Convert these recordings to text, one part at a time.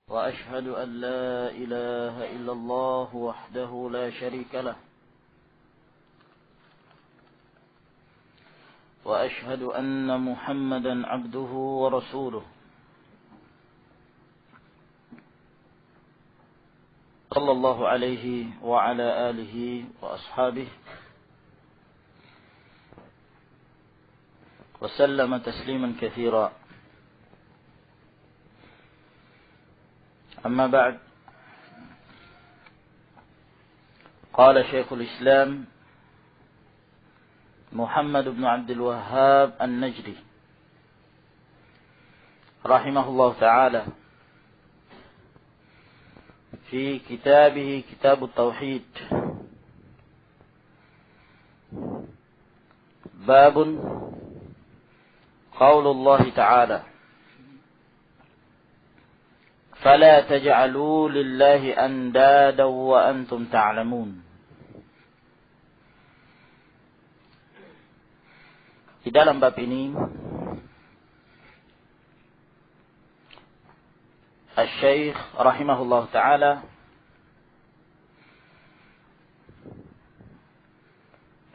وأشهد أن لا إله إلا الله وحده لا شريك له وأشهد أن محمدا عبده ورسوله صلى الله عليه وعلى آله وأصحابه وسلم تسليما كثيرا. أما بعد، قال شيخ الإسلام محمد بن عبد الوهاب النجدي رحمه الله تعالى في كتابه كتاب التوحيد: باب قول الله تعالى: فلا تجعلوا لله أندادا وأنتم تعلمون. Di dalam bab ini Asy-Syaikh rahimahullah ta'ala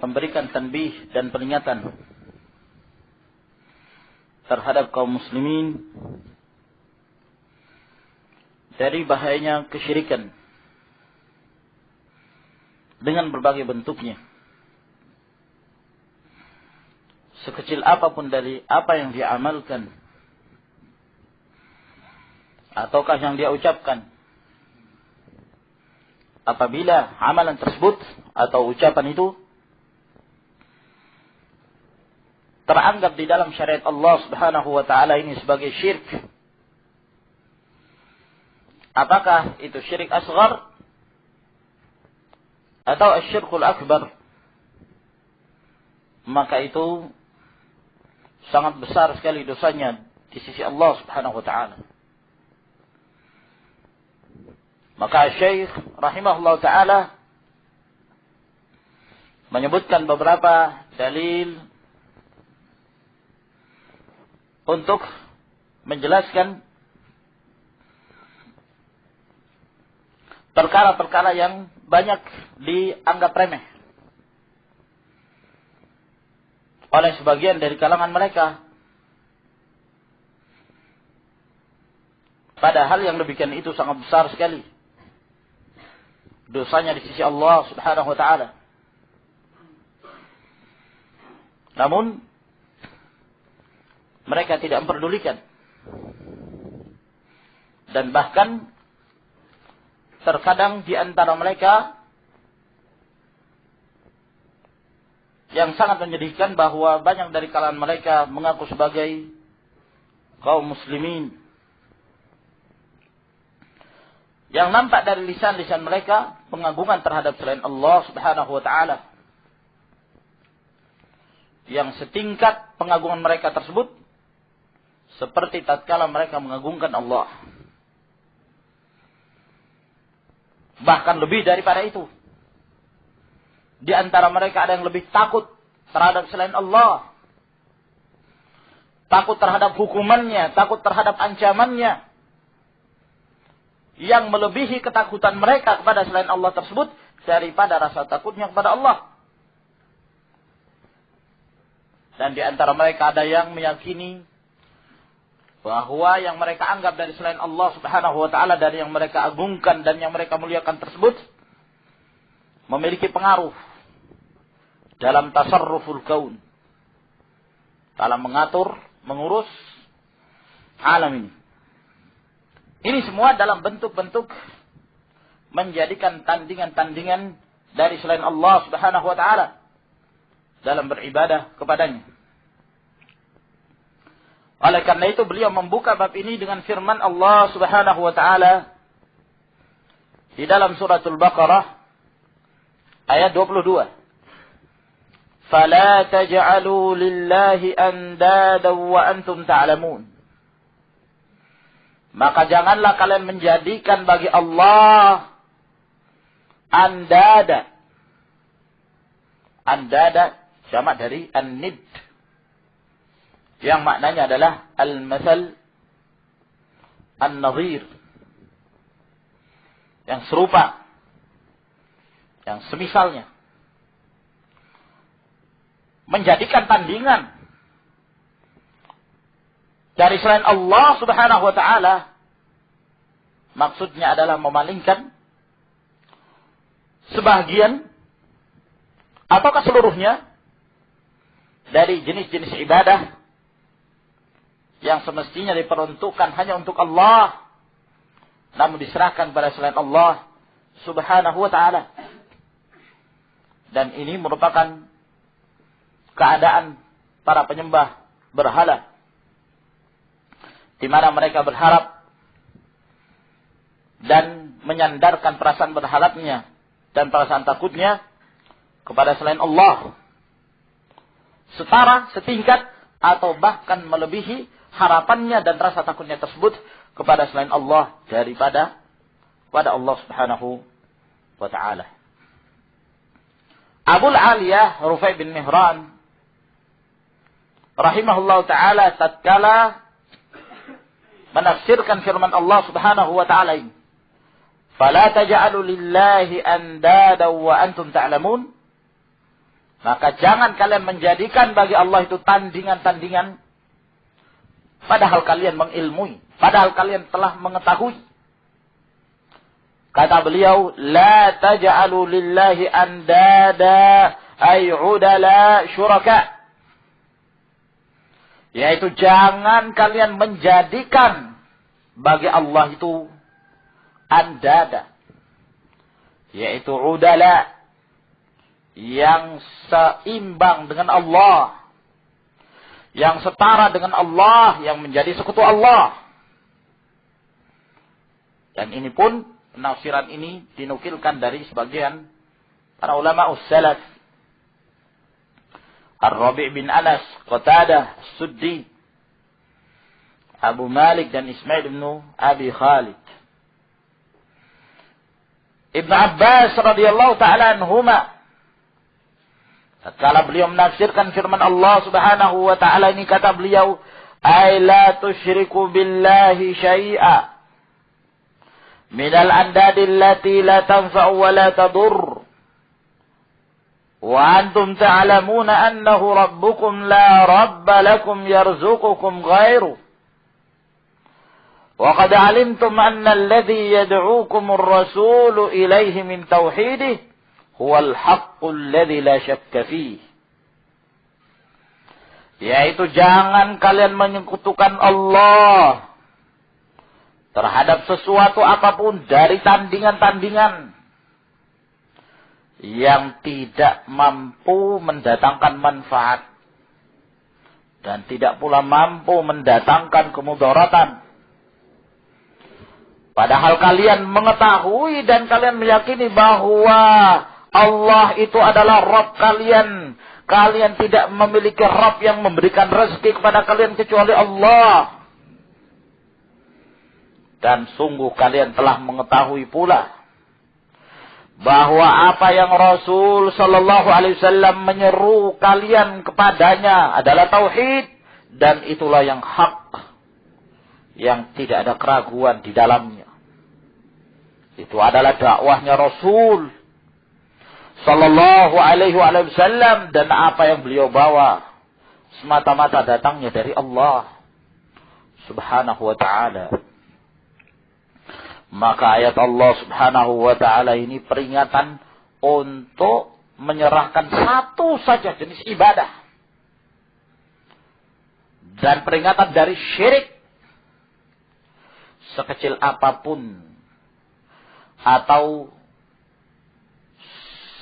memberikan tanbih dan peringatan terhadap kaum muslimin dari bahayanya kesyirikan dengan berbagai bentuknya. Sekecil apapun dari apa yang dia amalkan ataukah yang dia ucapkan, apabila amalan tersebut atau ucapan itu teranggap di dalam syariat Allah Subhanahu wa taala ini sebagai syirik, apakah itu syirik asghar atau asyirkul akbar, maka itu sangat besar sekali dosanya di sisi Allah Subhanahu wa taala. Maka Syekh rahimahullah taala menyebutkan beberapa dalil untuk menjelaskan perkara-perkara yang banyak dianggap remeh oleh sebagian dari kalangan mereka. Padahal yang demikian itu sangat besar sekali dosanya di sisi Allah Subhanahu wa taala. Namun mereka tidak memperdulikan, dan bahkan terkadang di antara mereka yang sangat menyedihkan bahwa banyak dari kalangan mereka mengaku sebagai kaum muslimin. Yang nampak dari lisan-lisan mereka pengagungan terhadap selain Allah Subhanahu wa taala. Yang setingkat pengagungan mereka tersebut seperti tatkala mereka mengagungkan Allah. Bahkan lebih daripada itu. Di antara mereka ada yang lebih takut terhadap selain Allah. Takut terhadap hukumannya, takut terhadap ancamannya. Yang melebihi ketakutan mereka kepada selain Allah tersebut daripada rasa takutnya kepada Allah. Dan di antara mereka ada yang meyakini bahwa yang mereka anggap dari selain Allah Subhanahu wa taala, dari yang mereka agungkan dan yang mereka muliakan tersebut, memiliki pengaruh dalam tasarruful kaun, dalam mengatur, mengurus alam ini. Ini semua dalam bentuk-bentuk menjadikan tandingan-tandingan dari selain Allah Subhanahu wa taala dalam beribadah kepadanya. Oleh karena itu beliau membuka bab ini dengan firman Allah Subhanahu wa taala di dalam suratul Baqarah ayat 22. Fala taj'alu lillahi andada wa antum ta'lamun. Maka janganlah kalian menjadikan bagi Allah andada. Andada jamak dari an-nid, yang maknanya adalah al-masal, an-nadhir, yang serupa, yang semisalnya, menjadikan tandingan dari selain Allah Subhanahu wa ta'ala, maksudnya adalah memalingkan sebagian atau keseluruhnya dari jenis-jenis ibadah yang semestinya diperuntukkan hanya untuk Allah, namun diserahkan pada selain Allah Subhanahu wa ta'ala. Dan ini merupakan keadaan para penyembah berhala, di mana mereka berharap dan menyandarkan perasaan berharapnya dan perasaan takutnya kepada selain Allah, setara, setingkat, atau bahkan melebihi harapannya dan rasa takutnya tersebut kepada selain Allah daripada kepada Allah Subhanahu wa ta'ala. Abul Aliyah Rufai bin Mihran rahimahullah ta'ala tatkala menafsirkan firman Allah Subhanahu wa ta'ala ini, "Fala taj'alu lillahi andada wa antum ta'lamun." Maka jangan kalian menjadikan bagi Allah itu tandingan-tandingan, padahal kalian mengilmui, padahal kalian telah mengetahui. Kata beliau, "La taj'alu lillahi andada ay udala syuraka." Yaitu jangan kalian menjadikan bagi Allah itu andada, yaitu udala, yang seimbang dengan Allah, yang setara dengan Allah, yang menjadi sekutu Allah. Dan ini pun, penafsiran ini dinukilkan dari sebagian para ulama ussalaf, Ar-Rabi' bin Anas, Qatadah, Suddi, Abu Malik dan Ismail bin Abi Khalid. Ibn Abbas radhiyallahu ta'ala anhuma, tatkala beliau menafsirkan firman Allah Subhanahu wa ta'ala ini, kata beliau, "Ay la tusyriku billahi syai'a minal andadi allati la tanfa'u wa la tadur. Wa antum ta'lamuna annahu rabbukum la rabba lakum yarzuqukum ghairu. Wa qad 'alimtum anna alladhi yad'ukumur rasulu ilayhi min tauhidih huwal haqqul ladzi la syakka fih." Yaitu jangan kalian menyekutukan Allah terhadap sesuatu apapun dari tandingan-tandingan yang tidak mampu mendatangkan manfaat dan tidak pula mampu mendatangkan kemudaratan. Padahal kalian mengetahui dan kalian meyakini bahwa Allah itu adalah Rabb kalian. Kalian tidak memiliki Rabb yang memberikan rezeki kepada kalian kecuali Allah. Dan sungguh kalian telah mengetahui pula bahwa apa yang Rasul sallallahu alaihi wasallam menyeru kalian kepadanya adalah tauhid, dan itulah yang hak, yang tidak ada keraguan di dalamnya. Itu adalah dakwahnya Rasul sallallahu alaihi wasallam, dan apa yang beliau bawa semata-mata datangnya dari Allah Subhanahu wa ta'ala. Maka ayat Allah Subhanahu wa ta'ala ini peringatan untuk menyerahkan satu saja jenis ibadah, dan peringatan dari syirik sekecil apapun atau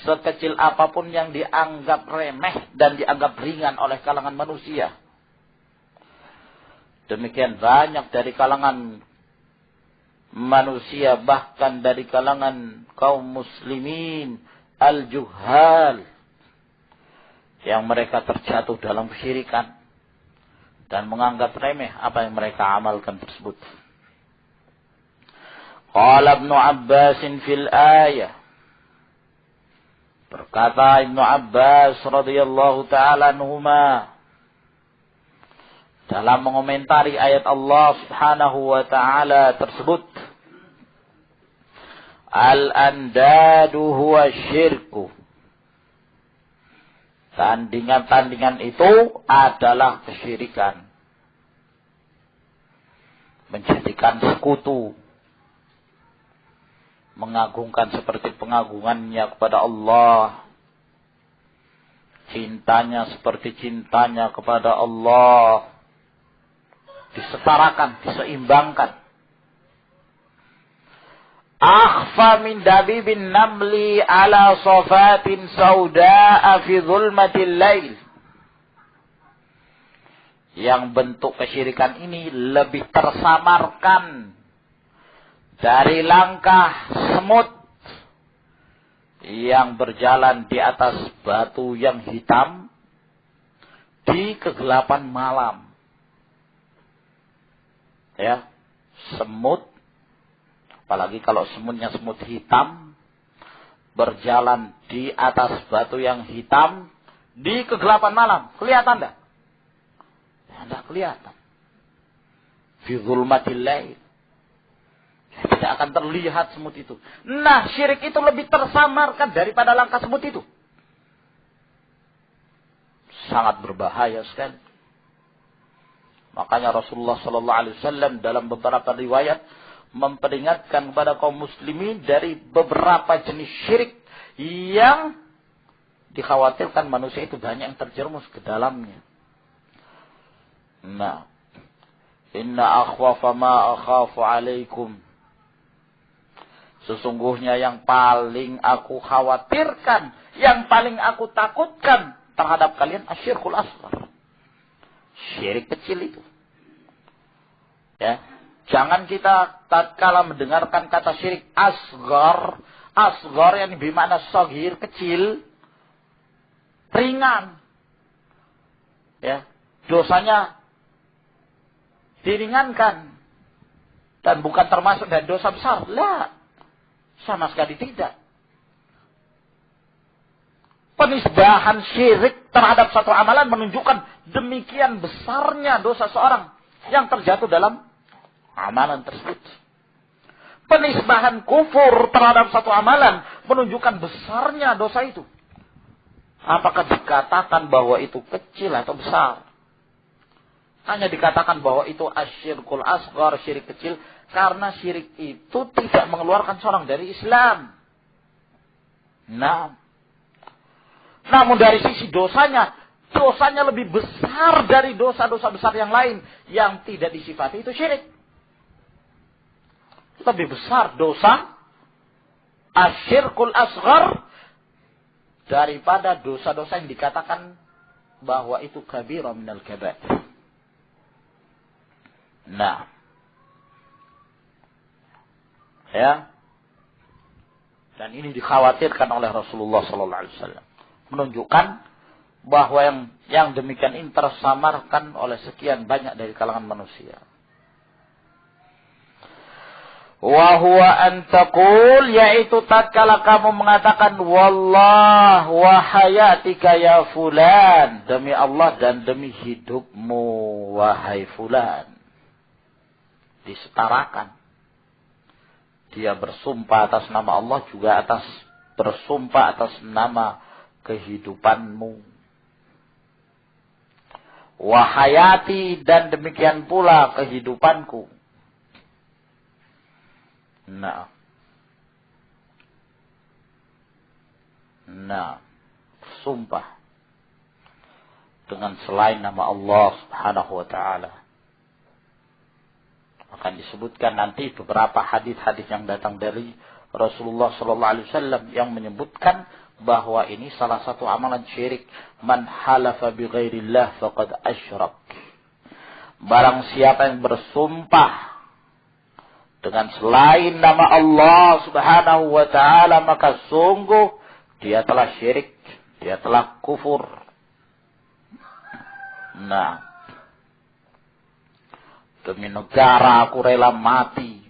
sekecil apapun yang dianggap remeh dan dianggap ringan oleh kalangan manusia. Demikian banyak dari kalangan manusia, bahkan dari kalangan kaum muslimin al-juhal, yang mereka terjatuh dalam kesyirikan dan menganggap remeh apa yang mereka amalkan tersebut. Qala Ibnu Abbas fil ayah, berkata Ibnu Abbas radhiyallahu ta'ala anhuma dalam mengomentari ayat Allah Subhanahu wa ta'ala tersebut, Al-andadu huwa syirku. Tandingan-tandingan itu adalah kesyirikan. Menjadikan sekutu. Mengagungkan seperti pengagungannya kepada Allah. Cintanya seperti cintanya kepada Allah. Disetarakan, diseimbangkan. Akhfa min dabibin namli ala sofatin sauda'a fi zulmatil lail. Yang bentuk kesyirikan ini lebih tersamarkan dari langkah semut yang berjalan di atas batu yang hitam di kegelapan malam. Ya, semut, apalagi kalau semutnya semut hitam, berjalan di atas batu yang hitam di kegelapan malam. Kelihatan enggak? Enggak kelihatan. Fi zulmatil lail. Tidak akan terlihat semut itu. Nah, syirik itu lebih tersamarkan daripada langkah semut itu. Sangat berbahaya sekali. Makanya Rasulullah sallallahu alaihi wasallam dalam beberapa riwayat memperingatkan kepada kaum muslimin dari beberapa jenis syirik yang dikhawatirkan manusia itu banyak yang terjerumus ke dalamnya. Nah, inna akhwafa ma akhafu alaikum. Sesungguhnya yang paling aku khawatirkan, yang paling aku takutkan terhadap kalian asyirkul asghar. Syirik kecil itu. Ya. Jangan kita tatkala mendengarkan kata syirik asghar, asghar yang bermakna saghir, kecil, ringan. Ya. Dosanya diringankan dan bukan termasuk dari dosa besar. Lah. Sama sekali tidak. Penisbahan syirik terhadap satu amalan menunjukkan demikian besarnya dosa seorang yang terjatuh dalam amalan tersebut. Penisbahan kufur terhadap satu amalan menunjukkan besarnya dosa itu. Apakah dikatakan bahwa itu kecil atau besar? Hanya dikatakan bahwa itu asyirkul asghar, syirik kecil, karena syirik itu tidak mengeluarkan seorang dari Islam. Nah, namun dari sisi dosanya lebih besar dari dosa-dosa besar yang lain yang tidak disifati itu syirik. Lebih besar dosa asyirkul asghar daripada dosa-dosa yang dikatakan bahwa itu kabirah minal kabair. Nah, ya, dan ini dikhawatirkan oleh Rasulullah sallallahu alaihi wasallam, menunjukkan bahwa yang demikian ini tersamarkan oleh sekian banyak dari kalangan manusia. Wa huwa an taqul, yaitu tatkala kamu mengatakan wallah wa hayatika ya fulan, demi Allah dan demi hidupmu wahai fulan. Disetarakan. Dia bersumpah atas nama Allah juga bersumpah atas nama kehidupanmu. Wahayati, dan demikian pula kehidupanku. Nah, sumpah dengan selain nama Allah Subhanahu wa taala. Akan disebutkan nanti beberapa hadis-hadis yang datang dari Rasulullah sallallahu alaihi wasallam yang menyebutkan bahwa ini salah satu amalan syirik. Man halafa bi ghairillah faqad asyrak. Barang siapa yang bersumpah dengan selain nama Allah Subhanahu wa taala, maka sungguh dia telah syirik, dia telah kufur. Nah, demi negara aku rela mati.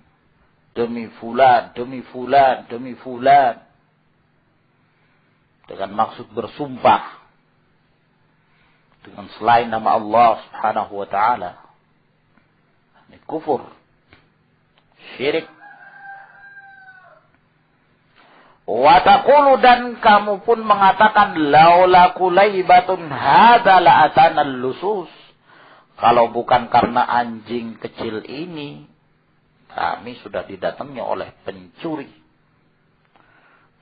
Demi fulan, demi fulan, demi fulan. Dengan maksud bersumpah dengan selain nama Allah Subhanahu wa taala. Ini kufur. Syirik. Wa taqulu, dan kamu pun mengatakan, laula kulaibatun hadza la atana lusus. Kalau bukan karena anjing kecil ini, kami sudah didatangi oleh pencuri.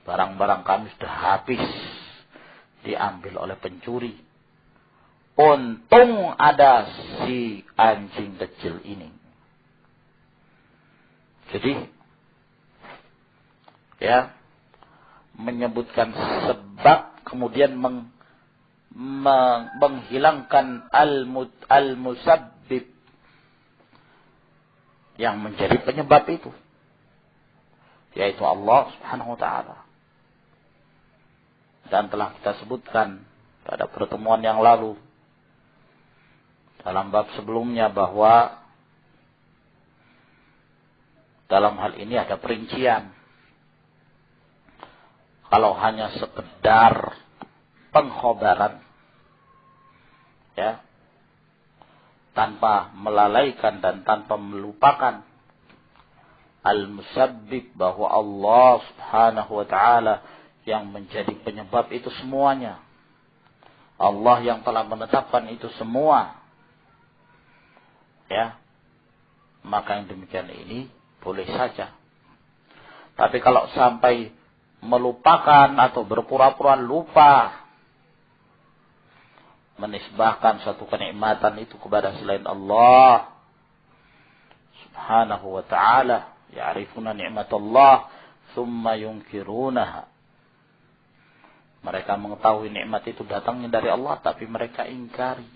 Barang-barang kami sudah habis diambil oleh pencuri. Untung ada si anjing kecil ini. Jadi, ya, menyebutkan sebab kemudian menghilangkan al-musabbib yang menjadi penyebab itu, yaitu Allah Subhanahu wa taala. Dan telah kita sebutkan pada pertemuan yang lalu dalam bab sebelumnya bahwa dalam hal ini ada perincian. Kalau hanya sekedar pengkhabaran, ya, tanpa melalaikan dan tanpa melupakan al-musabbib, bahwa Allah Subhanahu wa taala yang menjadi penyebab itu semuanya. Allah yang telah menetapkan itu semua. Ya. Maka yang demikian ini boleh saja. Tapi kalau sampai melupakan atau berpura-pura lupa, menisbahkan suatu kenikmatan itu kepada selain Allah Subhanahu wa ta'ala, ya'rifuna ni'matallah thumma yunkirunaha. Mereka mengetahui nikmat itu datangnya dari Allah, tapi mereka ingkari.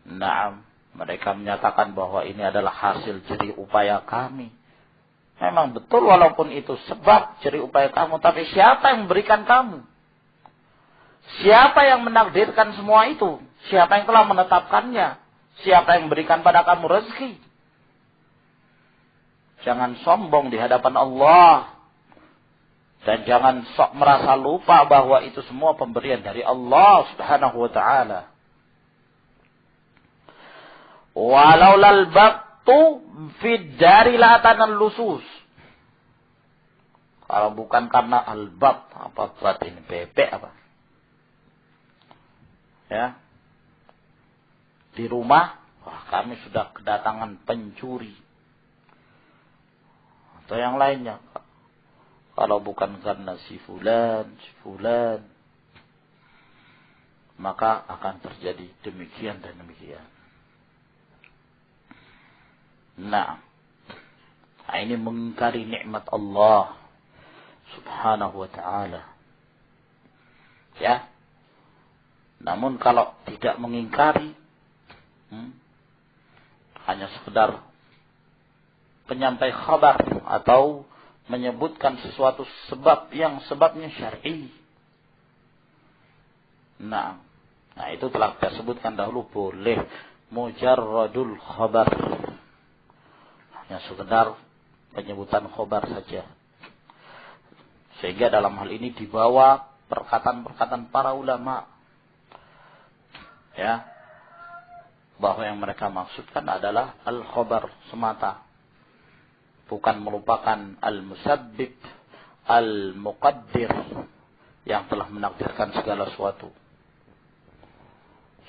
Naam, mereka menyatakan bahwa ini adalah hasil jerih upaya kami. Memang betul, walaupun itu sebab jerih upaya kamu, tapi siapa yang memberikan kamu? Siapa yang menakdirkan semua itu? Siapa yang telah menetapkannya? Siapa yang memberikan pada kamu rezeki? Jangan sombong di hadapan Allah. Dan jangan sok merasa lupa bahwa itu semua pemberian dari Allah Subhanahu wa ta'ala. Walau lal baktu fid dari latanan lusus. Kalau bukan karena al-bab, apa buat ini, bebek apa? Ya. Di rumah, wah, kami sudah kedatangan pencuri. Atau yang lainnya. Kalau bukan karena si fulan, maka akan terjadi demikian dan demikian. Nah, ini mengingkari nikmat Allah Subhanahu wa ta'ala. Ya. Namun kalau tidak mengingkari, hanya sekedar penyampai khabar atau menyebutkan sesuatu sebab yang sebabnya syar'i. Nah, itu telah kita sebutkan dahulu, boleh mujarradul khabar. Hanya sekedar penyebutan khabar saja. Sehingga dalam hal ini dibawa perkataan-perkataan para ulama. Ya. Bahwa yang mereka maksudkan adalah al-khabar semata. Bukan melupakan al-musabbib, al-muqaddir, yang telah menakdirkan segala sesuatu.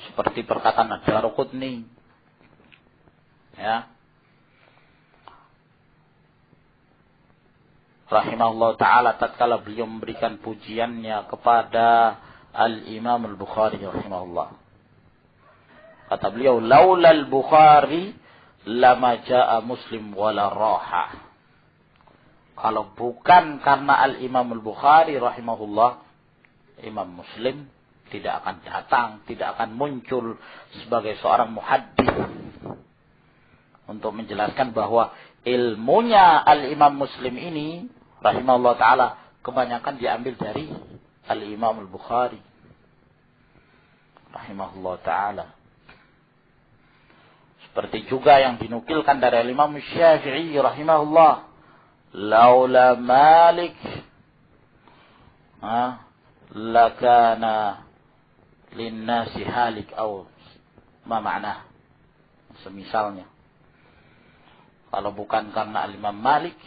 Seperti perkataan Ad-Darqutni. Ya. Rahimahullah ta'ala, tatkala beliau memberikan pujiannya kepada Al-Imam Al-Bukhari rahimahullah. Kata beliau, laula al-Bukhari lama ja'a Muslim wala raha. Kalau bukan karena Al-Imam Al-Bukhari rahimahullah, Imam Muslim tidak akan datang, tidak akan muncul sebagai seorang muhaddits untuk menjelaskan bahwa ilmunya Al-Imam Muslim ini rahimahullah ta'ala kebanyakan diambil dari Al-Imam Al-Bukhari rahimahullah ta'ala. Seperti juga yang dinukilkan dari Imam Syafi'i rahimahullah, laula Malik lakana linnasi halik atau ma ma'na, semisalnya. Kalau bukan karena Imam Malik,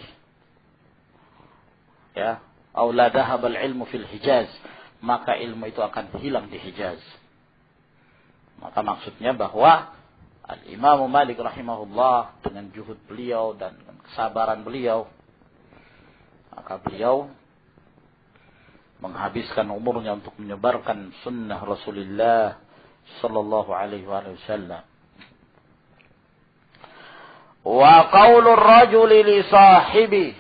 ya, aw la dhahabal ilmu fil Hijaz, maka ilmu itu akan hilang di Hijaz. Maka maksudnya bahwa Al-Imam Malik rahimahullah dengan juhud beliau dan dengan kesabaran beliau, maka beliau menghabiskan umurnya untuk menyebarkan sunnah Rasulullah sallallahu alaihi wasallam. Wa qaulur rajuli li sahibi,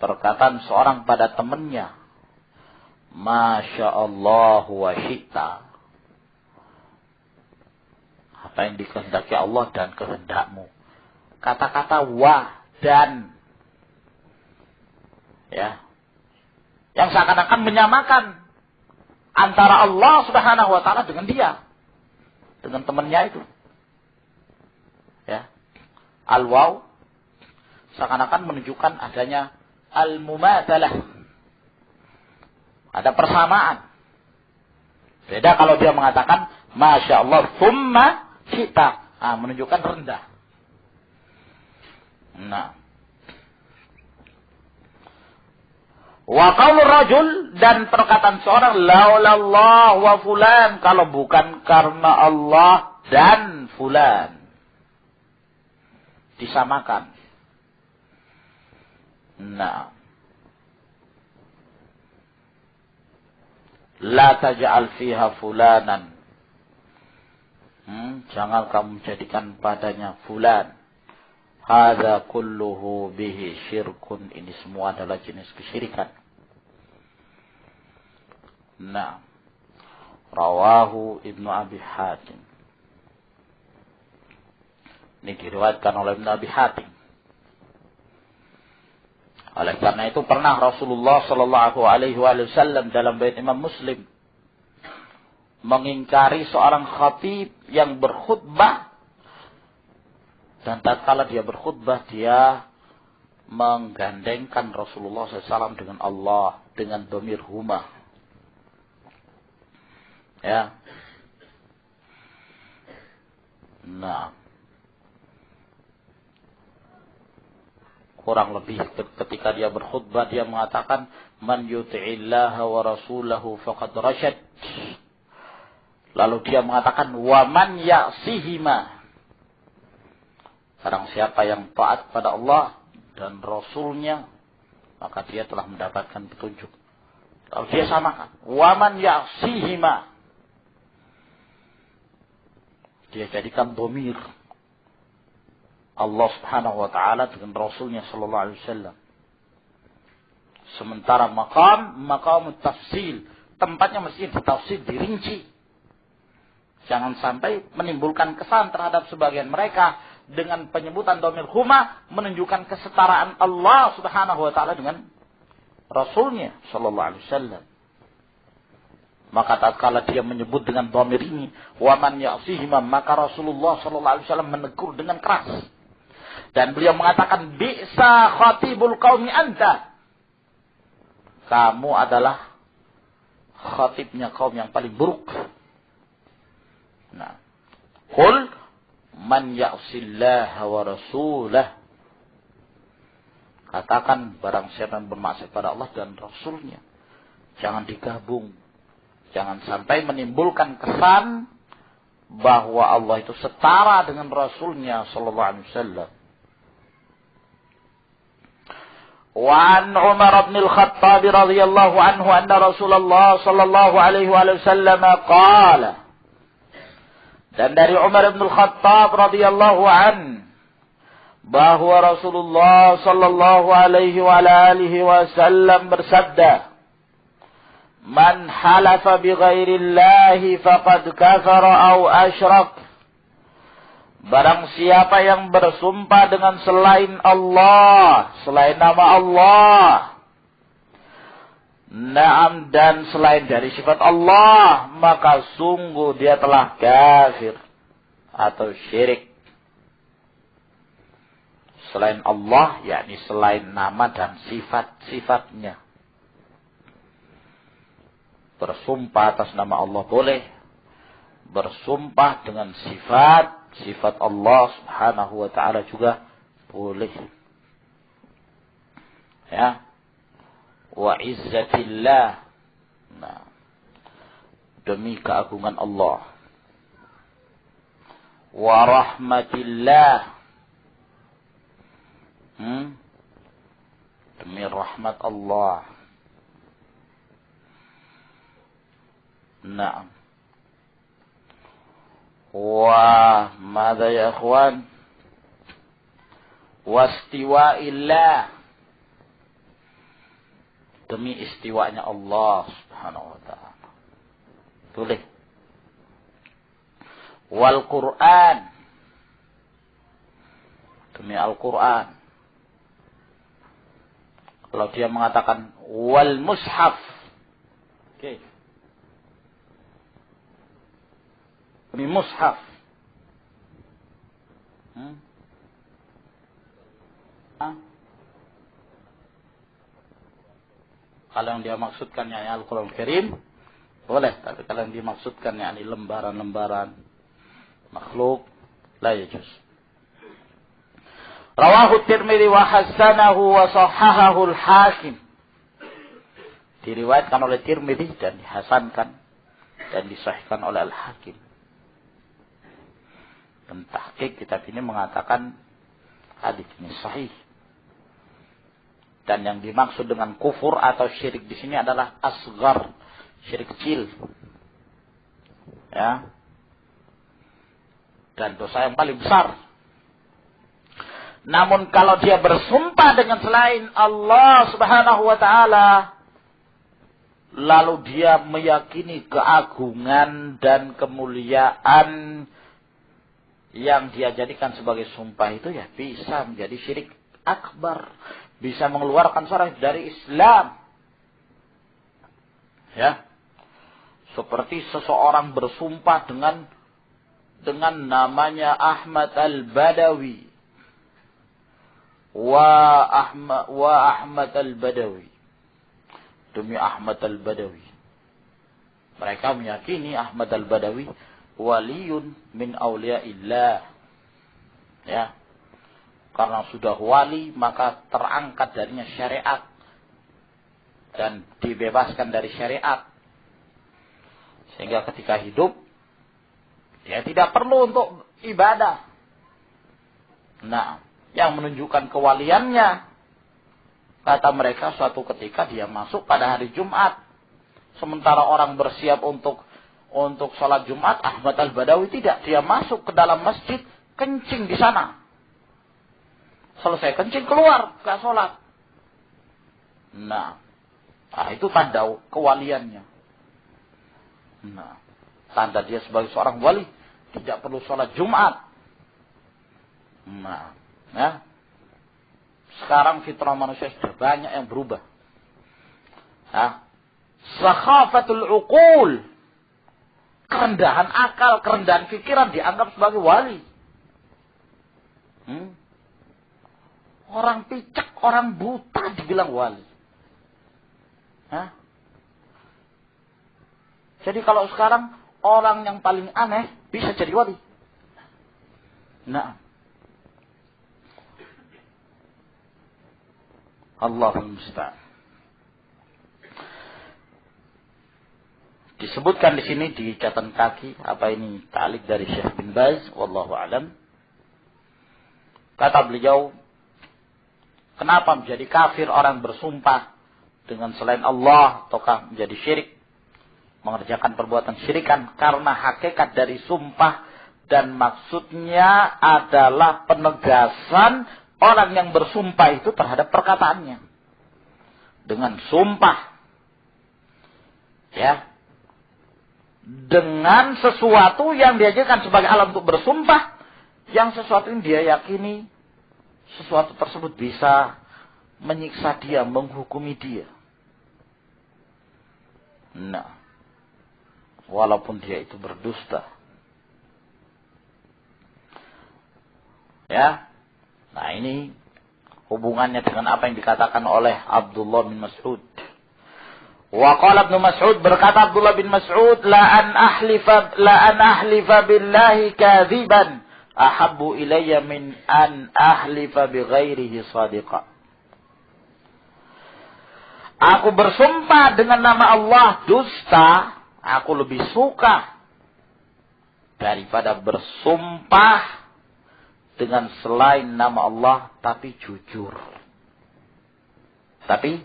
perkataan seorang pada temannya, Masya Allah wa syi'ta, apa yang dikehendaki Allah dan kehendakmu. Kata-kata wa dan, ya, yang seakan-akan menyamakan antara Allah Subhanahu wa taala dengan dia, dengan temannya itu. Ya. Al-waw seakan-akan menunjukkan adanya al-mumatsalah. Ada persamaan. Beda kalau dia mengatakan Masya Allah thumma syi'ta, menunjukkan rendah. Nah, wa qaulur rajul, dan perkataan seorang laulallah wa fulan, kalau bukan karena Allah dan fulan, disamakan. Nah, la taj'al fiha fulanan, jangan kamu jadikan padanya fulan. Hadza kulluhu bihi syirkun, ini semua adalah jenis kesyirikan. Nah, rawahu Ibnu Abi Hatim. Ini diriwayatkan oleh Ibnu Abi Hatim. Oleh karena itu pernah Rasulullah sallallahu alaihi wasallam dalam bait Imam Muslim mengingkari seorang khatib yang berkhutbah, dan tatkala dia berkhutbah dia menggandengkan Rasulullah SAW dengan Allah, dengan dhamir huma. Ya. Nah, kurang lebih ketika dia berkhutbah dia mengatakan man yuti'illaha wa rasulahu faqad rasyad. Lalu dia mengatakan wa man ya'sihima, barang siapa yang taat pada Allah dan Rasulnya, maka dia telah mendapatkan petunjuk. Lalu dia samakan wa man ya'sihima, dia jadikan dhamir Allah Subhanahu wa taala dengan Rasulnya sallallahu alaihi wasallam. Sementara maqam tafsil, tempatnya mesti ditafsir, dirinci. Jangan sampai menimbulkan kesan terhadap sebagian mereka dengan penyebutan dhamir huma menunjukkan kesetaraan Allah Subhanahu wa taala dengan Rasulnya sallallahu alaihi wasallam. Maka tatkala dia menyebut dengan dhamir ini wa man ya'sihima, maka Rasulullah sallallahu alaihi wasallam menegur dengan keras. Dan beliau mengatakan bi'sa khatibul qaumi anta, kamu adalah khatibnya kaum yang paling buruk. Nah, qul man ya'sillaha wa rasulah, katakan barang siapa yang bermaksiat pada Allah dan Rasulnya. Jangan digabung. Jangan sampai menimbulkan kesan bahwa Allah itu setara dengan Rasulnya sallallahu alaihi wasallam. Wa an Umar bin Al-Khattab radhiyallahu anhu anna Rasulullah sallallahu alaihi wasallam qala, dan dari Umar bin Al-Khattab radhiyallahu an, bahwa Rasulullah sallallahu alaihi wasallam bersabda, man halafa bi ghairillahi faqad kafara aw asyrak, barang siapa yang bersumpah dengan selain Allah, selain nama Allah, naam, dan selain dari sifat Allah, maka sungguh dia telah kafir atau syirik. Selain Allah, yakni selain nama dan sifat-sifatnya. Bersumpah atas nama Allah boleh, bersumpah dengan sifat Allah Subhanahu wa taala juga boleh. Ya. wa izzatillah. Nah, demi keagungan Allah. Wa rahmatillah. Demi rahmat Allah. Nah. Wa madza ya ikhwan? Wastiwa'illah. Demi istiwanya Allah Subhanahu wa ta'ala. Tulis. Wal Qur'an. Demi Al-Qur'an. Kalau dia mengatakan wal mushaf. Oke. Demi mushaf. Kalau yang dia maksudkan yakni Al-Quran Karim, boleh. Tapi kalau yang dimaksudkan yakni lembaran-lembaran makhluk, la yajuz. Rawahu Tirmidzi wa hasanahu wa sahahahu al-Hakim. Diriwayatkan oleh Tirmidzi dan dihasankan dan disahihkan oleh Al-Hakim. Dan tahqiq kitab ini mengatakan hadis ini sahih. Dan yang dimaksud dengan kufur atau syirik di sini adalah asghar, syirik kecil. Ya. Dan dosa yang paling besar. Namun kalau dia bersumpah dengan selain Allah Subhanahu wa taala, lalu dia meyakini keagungan dan kemuliaan yang dia jadikan sebagai sumpah itu, ya bisa menjadi syirik akbar. Bisa mengeluarkan seorang dari Islam. Ya. Seperti seseorang bersumpah dengan namanya Ahmad Al-Badawi. Wa Ahmad Al-Badawi. Demi Ahmad Al-Badawi. Mereka meyakini Ahmad Al-Badawi waliyun min awliyaillah. Ya. Karena sudah wali, maka terangkat darinya syariat. Dan dibebaskan dari syariat. Sehingga ketika hidup, dia tidak perlu untuk ibadah. Nah, yang menunjukkan kewaliannya, kata mereka suatu ketika dia masuk pada hari Jumat. Sementara orang bersiap untuk sholat Jumat, Ahmad Al-Badawi tidak. Dia masuk ke dalam masjid, kencing di sana. Selesai kencing keluar, gak sholat. Nah, itu tanda kewaliannya. Nah, tanda dia sebagai seorang wali, tidak perlu sholat Jumat. Nah, ya. Sekarang fitrah manusia sudah banyak yang berubah. Sakhafatul uqul. Kerendahan akal, kerendahan pikiran dianggap sebagai wali. Orang picek, orang buta dibilang wali. Jadi kalau sekarang orang yang paling aneh bisa jadi wali. Nah. Allahul musta'an. Disebutkan di sini di catatan kaki, apa ini ta'liq dari Syekh bin Baz, wallahu alam. Kata beliau, kenapa menjadi kafir orang bersumpah dengan selain Allah, ataukah menjadi syirik, mengerjakan perbuatan syirikan? Karena hakikat dari sumpah dan maksudnya adalah penegasan orang yang bersumpah itu terhadap perkataannya. Dengan sumpah. Ya. Dengan sesuatu yang diajarkan sebagai alat untuk bersumpah, yang sesuatu yang dia yakini, sesuatu tersebut bisa menyiksa dia, menghukumi dia. Nah, walaupun dia itu berdusta. Ya. Nah, ini hubungannya dengan apa yang dikatakan oleh Abdullah bin Mas'ud. Wa qala Ibnu Mas'ud, berkata Abdullah bin Mas'ud, la an ahlifa billahi kadhiban ahabbu ilayya min an ahlifa bighairihi sadiqa. aku bersumpah dengan nama Allah dusta, aku lebih suka daripada bersumpah dengan selain nama Allah tapi jujur. Tapi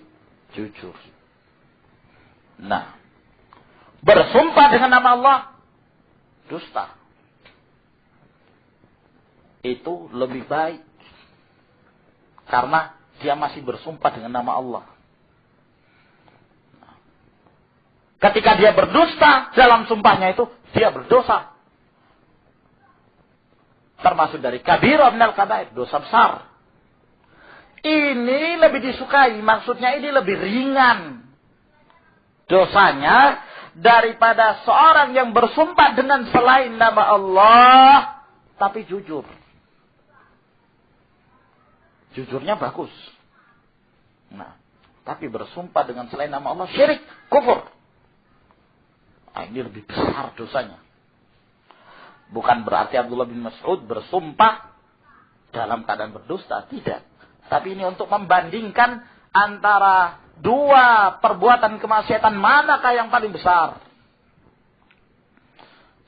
jujur. Nah, bersumpah dengan nama Allah dusta, itu lebih baik karena dia masih bersumpah dengan nama Allah. Ketika dia berdusta dalam sumpahnya itu, dia berdosa. Termasuk dari kabirah minal kabair, dosa besar. Ini lebih disukai, maksudnya ini lebih ringan dosanya daripada seorang yang bersumpah dengan selain nama Allah tapi jujur. Jujurnya bagus. Nah, tapi bersumpah dengan selain nama Allah syirik, kufur. Nah, ini lebih besar dosanya. Bukan berarti Abdullah bin Mas'ud bersumpah dalam keadaan berdusta, tidak. Tapi ini untuk membandingkan antara dua perbuatan kemaksiatan manakah yang paling besar.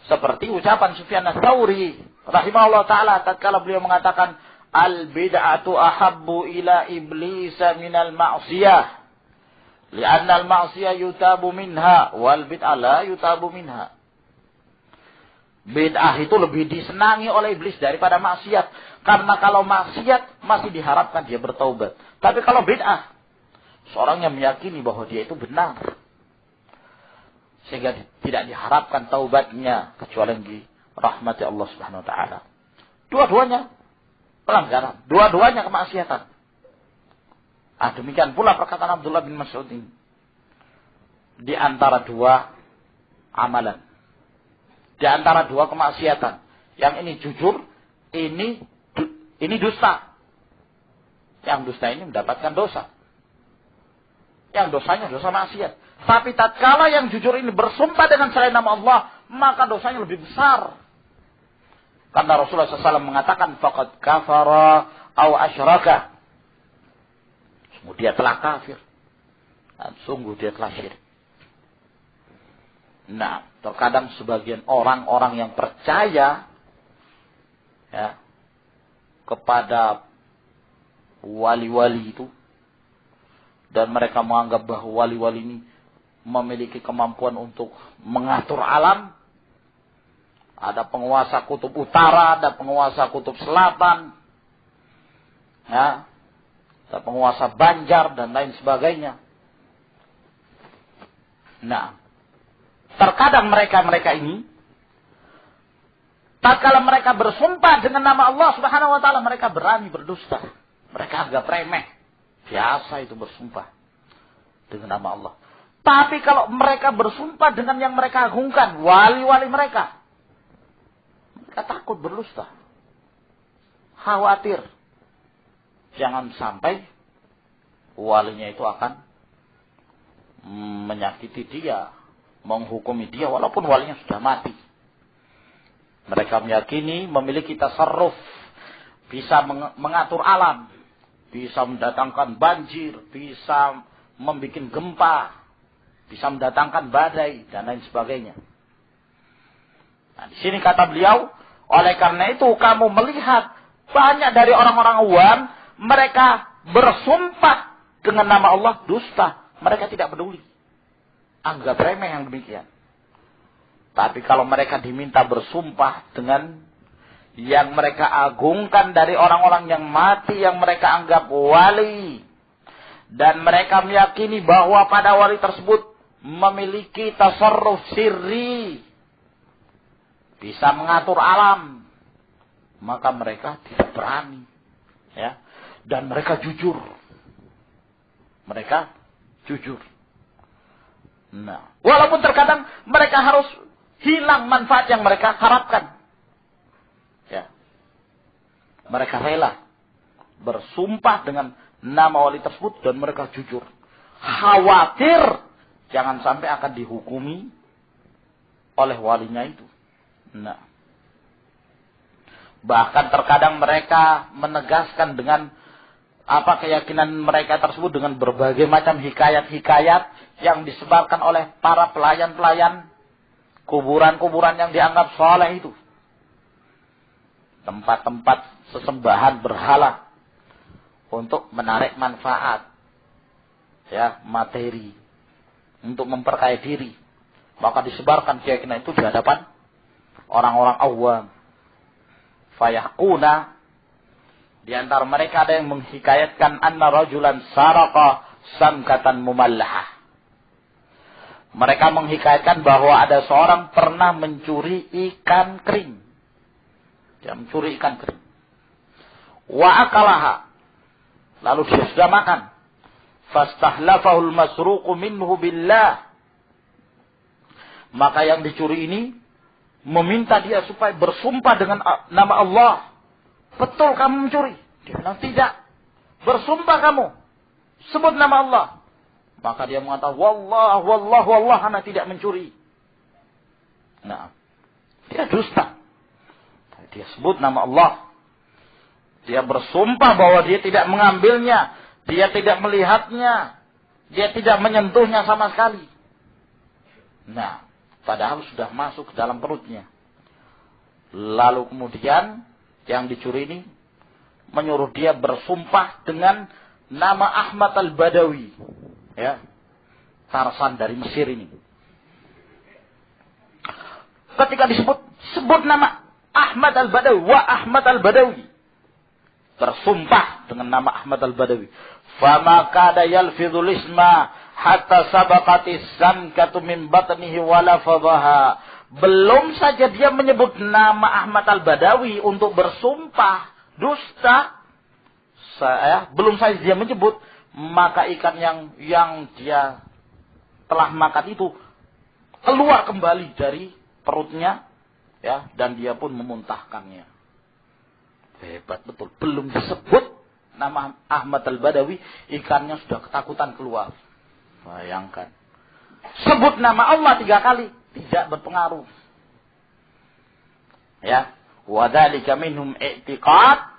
Seperti ucapan Sufyan Ats-Tsauri rahimahullah taala tatkala beliau mengatakan al-bid'atu ahabbu ila iblis minal ma'siyah. Li'anna al-ma'siyah yutabu minha wal bid'ah la yutabu minha. Bid'ah itu lebih disenangi oleh iblis daripada maksiat. Karena kalau maksiat masih diharapkan dia bertaubat. Tapi kalau bid'ah, seorang yang meyakini bahwa dia itu benar. Sehingga tidak diharapkan taubatnya kecuali di rahmati Allah Subhanahu wa taala. Dua-duanya pelanggaran, dua-duanya kemaksiatan. Demikian pula perkataan Abdullah bin Mas'ud ini. Di antara dua amalan. Di antara dua kemaksiatan. Yang ini jujur, ini dusta. Yang dusta ini mendapatkan dosa. Yang dosanya dosa maksiat. Tapi tatkala yang jujur ini bersumpah dengan selain nama Allah, maka dosanya lebih besar. Karena Rasulullah SAW mengatakan, faqad kafara aw asyraka. Sungguh dia telah kafir. Dan sungguh dia telah syirik. Nah, terkadang sebagian orang-orang yang percaya ya, kepada wali-wali itu, dan mereka menganggap bahwa wali-wali ini memiliki kemampuan untuk mengatur alam. Ada penguasa kutub utara, ada penguasa kutub selatan, ya, ada penguasa Banjar dan lain sebagainya. Nah, terkadang mereka ini, tatkala mereka bersumpah dengan nama Allah Subhanahu wa taala, mereka berani berdusta. Mereka anggap remeh. Biasa itu bersumpah dengan nama Allah. Tapi kalau mereka bersumpah dengan yang mereka agungkan, wali-wali mereka takut berdusta. Khawatir jangan sampai walinya itu akan menyakiti dia, menghukumi dia walaupun walinya sudah mati. Mereka meyakini memiliki tasarruf, bisa mengatur alam, bisa mendatangkan banjir, bisa membuat gempa, bisa mendatangkan badai dan lain sebagainya. Nah, di sini kata beliau, oleh karena itu kamu melihat banyak dari orang-orang awam, mereka bersumpah dengan nama Allah dusta. Mereka tidak peduli. Anggap remeh yang demikian. Tapi kalau mereka diminta bersumpah dengan yang mereka agungkan dari orang-orang yang mati, yang mereka anggap wali, dan mereka meyakini bahwa pada wali tersebut memiliki tasarruf sirri, bisa mengatur alam, maka mereka tidak berani, ya, dan mereka jujur. Mereka jujur. Nah, walaupun terkadang mereka harus hilang manfaat yang mereka harapkan. Ya. Mereka rela bersumpah dengan nama wali tersebut dan mereka jujur. Khawatir jangan sampai akan dihukumi oleh walinya itu. Nah. Bahkan terkadang mereka menegaskan dengan apa keyakinan mereka tersebut dengan berbagai macam hikayat-hikayat yang disebarkan oleh para pelayan-pelayan kuburan-kuburan yang dianggap saleh itu. Tempat-tempat sesembahan berhala untuk menarik manfaat, ya, materi, untuk memperkaya diri. Maka disebarkan keyakinan itu di hadapan orang-orang awam. Fayahquna, di antara mereka ada yang menghikayatkan anna rajulan saraka samkatan mumallahah. Mereka menghikayatkan bahwa ada seorang pernah mencuri ikan kering. Dia mencuri ikan kering. Wa akalaha, lalu dia sudah makan. Fastahlafahul masruqu minhu billah. Maka yang dicuri ini meminta dia supaya bersumpah dengan nama Allah. Betul kamu mencuri? Dia bilang tidak. Bersumpah kamu. Sebut nama Allah. Maka dia mengatakan, wallah, ana tidak mencuri. Nah, dia dusta. Dia sebut nama Allah. Dia bersumpah bahwa dia tidak mengambilnya. Dia tidak melihatnya. Dia tidak menyentuhnya sama sekali. Nah, padahal sudah masuk ke dalam perutnya. Lalu kemudian yang dicuri ini menyuruh dia bersumpah dengan nama Ahmad al-Badawi. Ya, Tarsan dari Mesir ini. Ketika sebut nama Ahmad al-Badawi, wa Ahmad al-Badawi. Bersumpah dengan nama Ahmad al-Badawi. Fama kada yalfidhul isma hatta sabaqatis samkatu min batnihi wala fadhaha. Belum saja dia menyebut nama Ahmad al-Badawi untuk bersumpah dusta, belum saja dia menyebut, maka ikan yang dia telah makan itu keluar kembali dari perutnya, ya, dan dia pun memuntahkannya. Hebat betul. Belum disebut nama Ahmad al-Badawi, ikannya sudah ketakutan keluar. Bayangkan. Sebut nama Allah 3 kali, tidak berpengaruh. Ya, wadzalika minhum i'tiqad,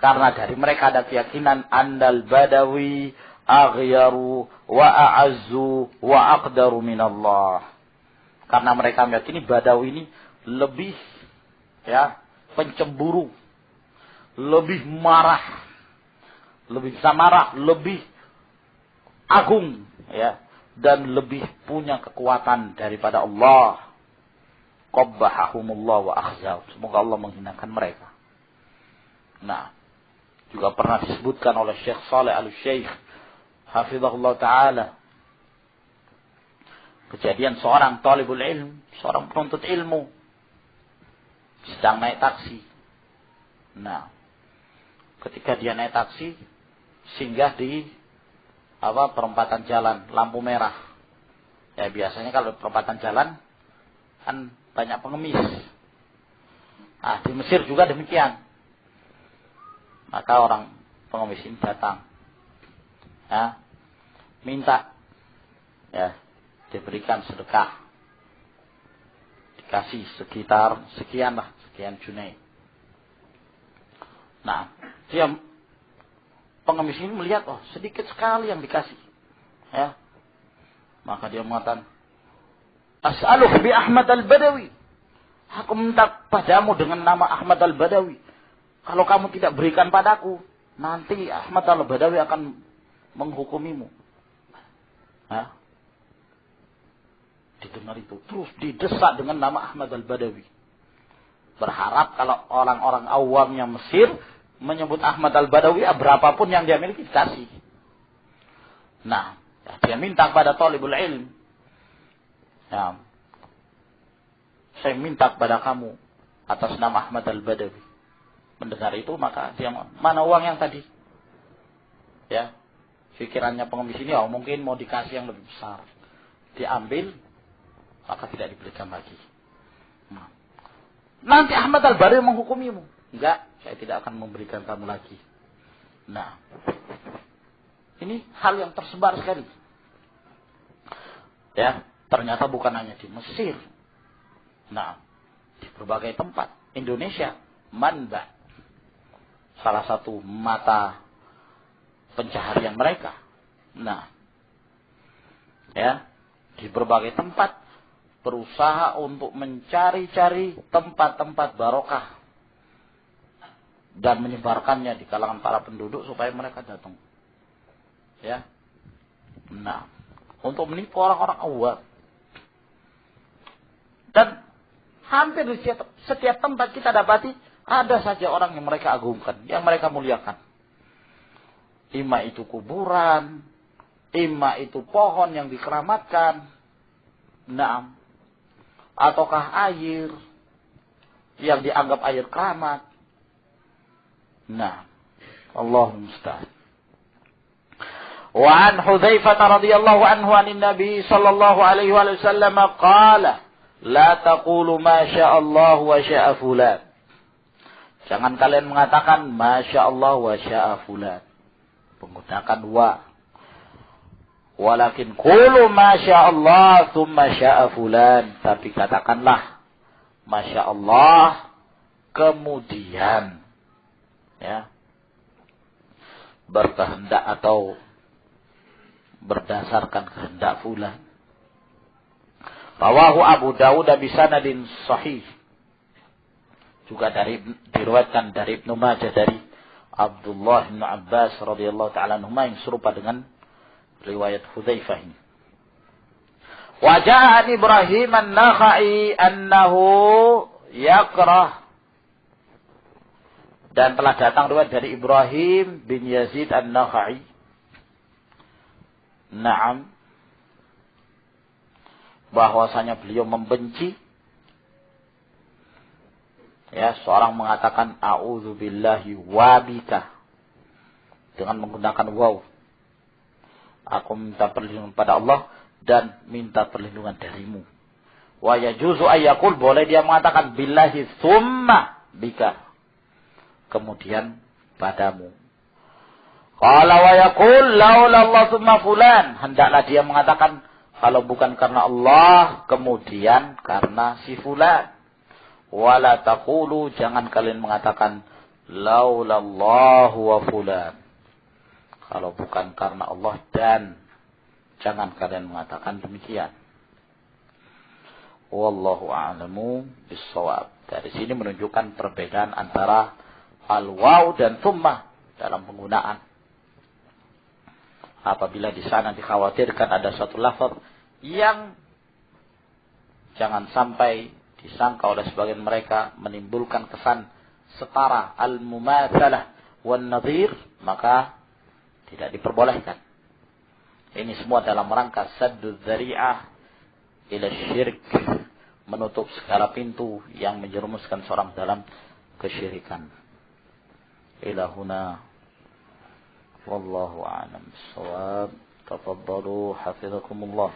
karena dari mereka ada keyakinan andal badawi aghyaru wa a'azzu wa aqdaru minallah. Karena mereka meyakini Badawi ini lebih, ya, pencemburu, lebih marah, lebih bisa marah, lebih agung, ya, dan lebih punya kekuatan daripada Allah. Qabbahahumullah wa akhzaw. Semoga Allah menghinakan mereka. Nah, juga pernah disebutkan oleh Syekh Saleh Al-Syekh hafizahullah ta'ala, kejadian seorang talibul ilm, seorang penuntut ilmu, sedang naik taksi. Nah, ketika dia naik taksi, singgah di perempatan jalan, lampu merah. Ya, biasanya kalau perempatan jalan kan banyak pengemis. Nah, di Mesir juga demikian. Maka orang pengemis ini datang, ya, minta, ya, diberikan sedekah, dikasih sekitar sekian junai. Nah, dia pengemis ini melihat, oh, sedikit sekali yang dikasih, ya, maka dia mengatakan, as'aluh bi Ahmad al-Badawi, aku minta padamu dengan nama Ahmad al-Badawi. Kalau kamu tidak berikan padaku, nanti Ahmad al-Badawi akan menghukumimu. Hah? Didengar itu, terus didesak dengan nama Ahmad al-Badawi. Berharap kalau orang-orang awamnya Mesir menyebut Ahmad al-Badawi, berapapun yang dia miliki dikasih. Nah, ya, dia minta kepada talibul ilm, ya, saya minta kepada kamu atas nama Ahmad al-Badawi. Mendengar itu, maka dia, mana uang yang tadi? Ya, pikirannya pengemis ini, oh, mungkin mau dikasih yang lebih besar. Diambil, maka tidak diberikan lagi. Nah, nanti Ahmad al-Badawi menghukumimu. Enggak, saya tidak akan memberikan kamu lagi. Nah, ini hal yang tersebar sekali. Ya, ternyata bukan hanya di Mesir. Nah, di berbagai tempat. Indonesia, Manba, salah satu mata pencaharian mereka. Nah, ya, di berbagai tempat berusaha untuk mencari-cari tempat-tempat barokah dan menyebarkannya di kalangan para penduduk supaya mereka datang. Ya. Nah, untuk menipu orang-orang awam. Dan hampir di setiap tempat kita dapati ada saja orang yang mereka agungkan, yang mereka muliakan. Ima itu kuburan, ima itu pohon yang dikeramatkan, naam, ataukah air yang dianggap air keramat. Nah, Allahumma musta'an. Wa an Hudzaifah radhiyallahu anhu anin Nabi sallallahu alaihi wasallam qala la taqulu ma syaa Allah wa syaa fulan. Jangan kalian mengatakan masya Allah wa syaa fulan. Menggunakan wa. Walakin qulu masya Allah thumma syaa fulan. Tapi katakanlah masya Allah kemudian ya berkehendak atau berdasarkan kehendak fulan. Rawahu Abu Dawud bi sanadin sahih. Juga diriwayatkan dari Ibnu Majah dari Abdullah bin Abbas radhiyallahu taala anhuma yang serupa dengan riwayat Hudzaifah ini. Wa ja'a Ibrahim an-Nakhai annahu yakrah. Dan telah datang riwayat dari Ibrahim bin Yazid an-Nakhai. Naam. Bahwasanya beliau membenci. Ya, seorang mengatakan a'udzubillahi wa bika dengan menggunakan waw. Aku minta perlindungan pada Allah dan minta perlindungan darimu. Wa yajuzu ayyakul, boleh dia mengatakan billahi tsumma bika, kemudian padamu. Qala wa yaqul laula Allah tsumma fulan, hendaklah dia mengatakan kalau bukan karena Allah kemudian karena si fulan. Wala taqulu, jangan kalian mengatakan laulallahu wa fulan, kalau bukan karena Allah, dan jangan kalian mengatakan demikian. Wallahu a'lamu bissawab. Dari sini menunjukkan perbedaan antara al-waw dan thummah dalam penggunaan. Apabila di sana dikhawatirkan ada satu lafaz yang jangan sampai disangka oleh sebagian mereka menimbulkan kesan setara, al-mumatsalah wan nadhir, maka tidak diperbolehkan. Ini semua dalam rangka sadduz dzari'ah ila syirk, menutup segala pintu yang menjerumuskan seorang dalam kesyirikan. Ila huna wallahu a'lam bissawab. Tafaddalu hafizakumullah.